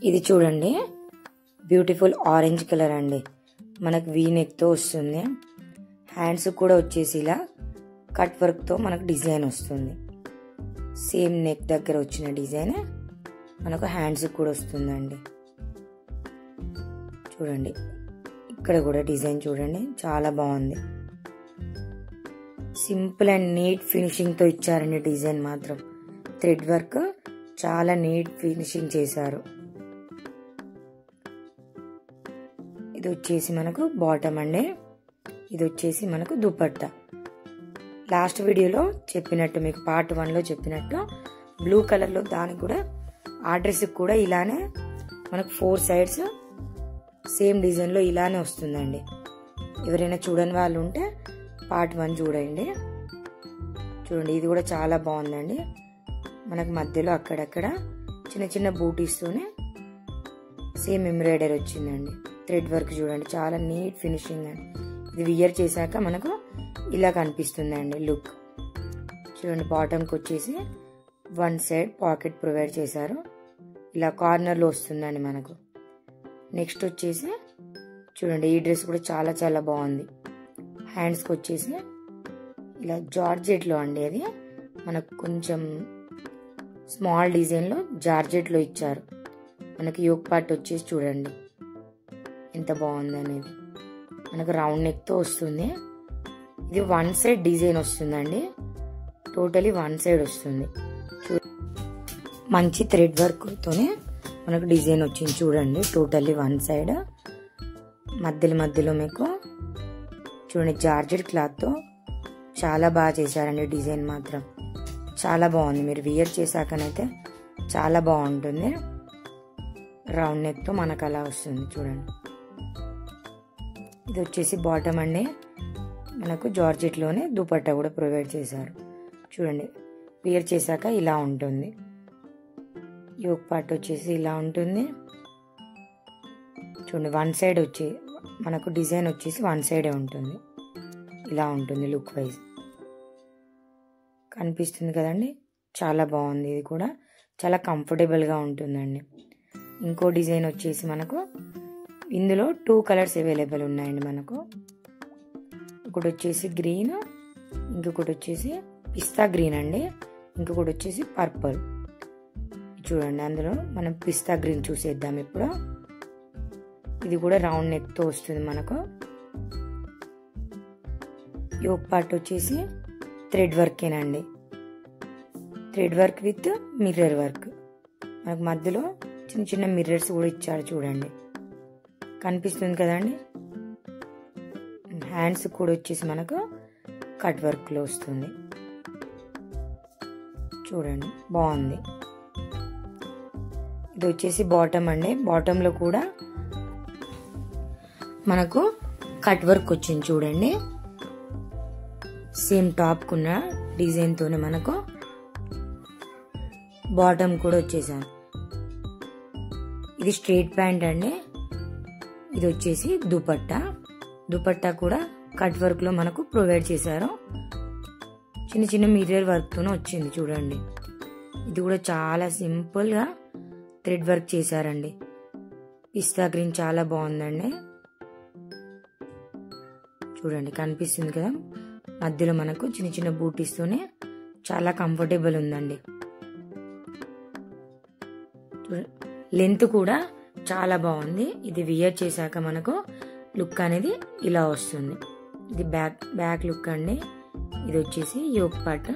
ఇది చూడండి, beautiful orange colour అండి. మనకు వీ నెక్ తో వస్తుంది. హ్యాండ్స్ కూడా వచ్చేసి ఇలా కట్ వర్క్ తో మనకు డిజైన్ వస్తుంది. సేమ్ నెక్ దగ్గర వచ్చిన డిజైన్ మనకు హ్యాండ్స్ కూడా వస్తుందండి. చూడండి, ఇక్కడ కూడా డిజైన్ చూడండి, చాలా బాగుంది. సింపుల్ అండ్ నీట్ ఫినిషింగ్ తో ఇచ్చారండి. డిజైన్ మాత్రం థ్రెడ్ వర్క్ చాలా నీట్ ఫినిషింగ్ చేశారు. ఇది వచ్చేసి మనకు బాటమ్ అండి. ఇది వచ్చేసి మనకు దుపట్టా. లాస్ట్ వీడియోలో చెప్పినట్టు, మీకు పార్ట్ 1లో చెప్పినట్టు బ్లూ కలర్లో దానికి కూడా ఆ డ్రెస్కి కూడా ఇలానే మనకు 4 సైడ్స్ సేమ్ డిజైన్లో ఇలానే వస్తుందండి. ఎవరైనా చూడని వాళ్ళు ఉంటే పార్ట్ 1 చూడండి. చూడండి, ఇది కూడా చాలా బాగుందండి. మనకు మధ్యలో అక్కడక్కడ చిన్న చిన్న బూటీస్తోనే సేమ్ ఎంబ్రాయిడరీ వచ్చిందండి. థ్రెడ్ వర్క్ చూడండి, చాలా నీట్ ఫినిషింగ్ అండి. ఇది వియర్ చేశాక మనకు ఇలా కనిపిస్తుందండి లుక్. చూడండి, బాటమ్కి వచ్చేసి 1 సైడ్ పాకెట్ ప్రొవైడ్ చేశారు. ఇలా కార్నర్లో వస్తుందండి మనకు. నెక్స్ట్ వచ్చేసి చూడండి, ఈ డ్రెస్ కూడా చాలా చాలా బాగుంది. హ్యాండ్స్కి వచ్చేసి ఇలా జార్జెట్లో అండి. అది మనకు కొంచెం స్మాల్ డిజైన్లో జార్జెట్లో ఇచ్చారు. మనకి యోక్ పార్ట్ వచ్చేసి చూడండి ఎంత బాగుంది అనేది. మనకు రౌండ్ నెక్తో వస్తుంది. ఇది 1 సైడ్ డిజైన్ వస్తుందండి. టోటలీ 1 సైడ్ వస్తుంది. మంచి థ్రెడ్ వర్క్తోనే మనకు డిజైన్ వచ్చింది చూడండి. Totally 1 side. మధ్యలో మీకు చూడండి జార్జెట్ క్లాత్తో చాలా బాగా చేశారండి. డిజైన్ మాత్రం చాలా బాగుంది. మీరు వియర్ చేశాకనైతే చాలా బాగుంటుంది. రౌండ్ నెక్తో మనకు అలా వస్తుంది చూడండి. ఇది వచ్చేసి బాటమ్ అండి. మనకు జార్జెట్లోనే దుపట్టా కూడా ప్రొవైడ్ చేశారు. చూడండి, వియర్ చేశాక ఇలా ఉంటుంది. యోక్ పార్ట్ వచ్చేసి ఇలా ఉంటుంది. చూడండి, 1 సైడ్ వచ్చి మనకు డిజైన్ వచ్చేసి 1 సైడే ఉంటుంది. ఇలా ఉంటుంది లుక్ వైజ్. కనిపిస్తుంది కదండి, చాలా బాగుంది. ఇది కూడా చాలా కంఫర్టబుల్గా ఉంటుందండి. ఇంకో డిజైన్ వచ్చేసి మనకు ఇందులో 2 కలర్స్ అవైలబుల్ ఉన్నాయండి. మనకు ఒకటి వచ్చేసి గ్రీన్, ఇంకొకటి వచ్చేసి పిస్తా గ్రీన్ అండి. ఇంకొకటి వచ్చేసి పర్పుల్. చూడండి, అందులో మనం పిస్తా గ్రీన్ చూసేద్దాం ఇప్పుడు. ఇది కూడా రౌండ్ నెక్తో వస్తుంది మనకు. యోక్ పార్ట్ వచ్చేసి థ్రెడ్ వర్కేనండి. Thread work with mirror work. మనకు మధ్యలో చిన్న చిన్న మిర్రర్స్ కూడా ఇచ్చారు చూడండి. కనిపిస్తుంది కదండి. హ్యాండ్స్ కూడా వచ్చేసి మనకు కట్ వర్క్లో వస్తుంది. చూడండి, బాగుంది. ఇది వచ్చేసి బాటమ్ అండి. బాటంలో కూడా మనకు కట్ వర్క్ వచ్చింది చూడండి. సేమ్ టాప్కున్న డిజైన్తోనే మనకు బాటమ్ కూడా వచ్చేసాను. ఇది స్ట్రైట్ ప్యాంట్ అండి. ఇది వచ్చేసి దుపట్టా. దుపట్టా కూడా కట్ వర్క్ లో మనకు ప్రొవైడ్ చేశారు. చిన్న చిన్న మిర్రర్ వర్క్ తోనే వచ్చింది చూడండి. ఇది కూడా చాలా సింపుల్ గా థ్రెడ్ వర్క్ చేశారండి. పిస్తా గ్రీన్ చాలా బాగుందండి. చూడండి, కనిపిస్తుంది కదా. మధ్యలో మనకు చిన్న చిన్న బూటీస్ తోనే చాలా కంఫర్టబుల్ ఉందండి. లెంత్ కూడా చాలా బాగుంది. ఇది వియర్ చేశాక మనకు లుక్ అనేది ఇలా వస్తుంది. ఇది బ్యాక్ లుక్ అండి. ఇది వచ్చేసి యోక్ పార్ట్.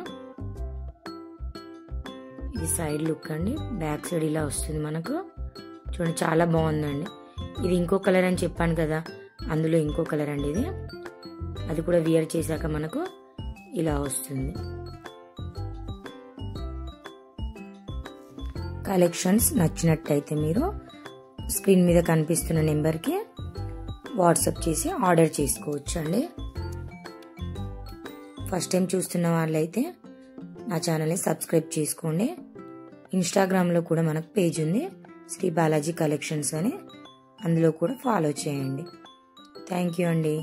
ఇది సైడ్ లుక్ అండి. బ్యాక్ సైడ్ ఇలా వస్తుంది మనకు. చూడండి, చాలా బాగుందండి. ఇది ఇంకో కలర్ అని చెప్పాను కదా, అందులో ఇంకో కలర్ అండి ఇది. అది కూడా వియర్ చేశాక మనకు ఇలా వస్తుంది. కలెక్షన్స్ నచ్చినట్టయితే మీరు స్క్రీన్ మీద కనిపిస్తున్న నెంబర్కి వాట్సాప్ చేసి ఆర్డర్ చేసుకోవచ్చు అండి. ఫస్ట్ టైం చూస్తున్న వాళ్ళైతే నా ఛానల్ని సబ్స్క్రైబ్ చేసుకోండి. ఇన్స్టాగ్రామ్లో కూడా మనకు పేజ్ ఉంది, శ్రీ బాలాజీ కలెక్షన్స్ అని. అందులో కూడా ఫాలో చేయండి. థ్యాంక్ యూ అండి.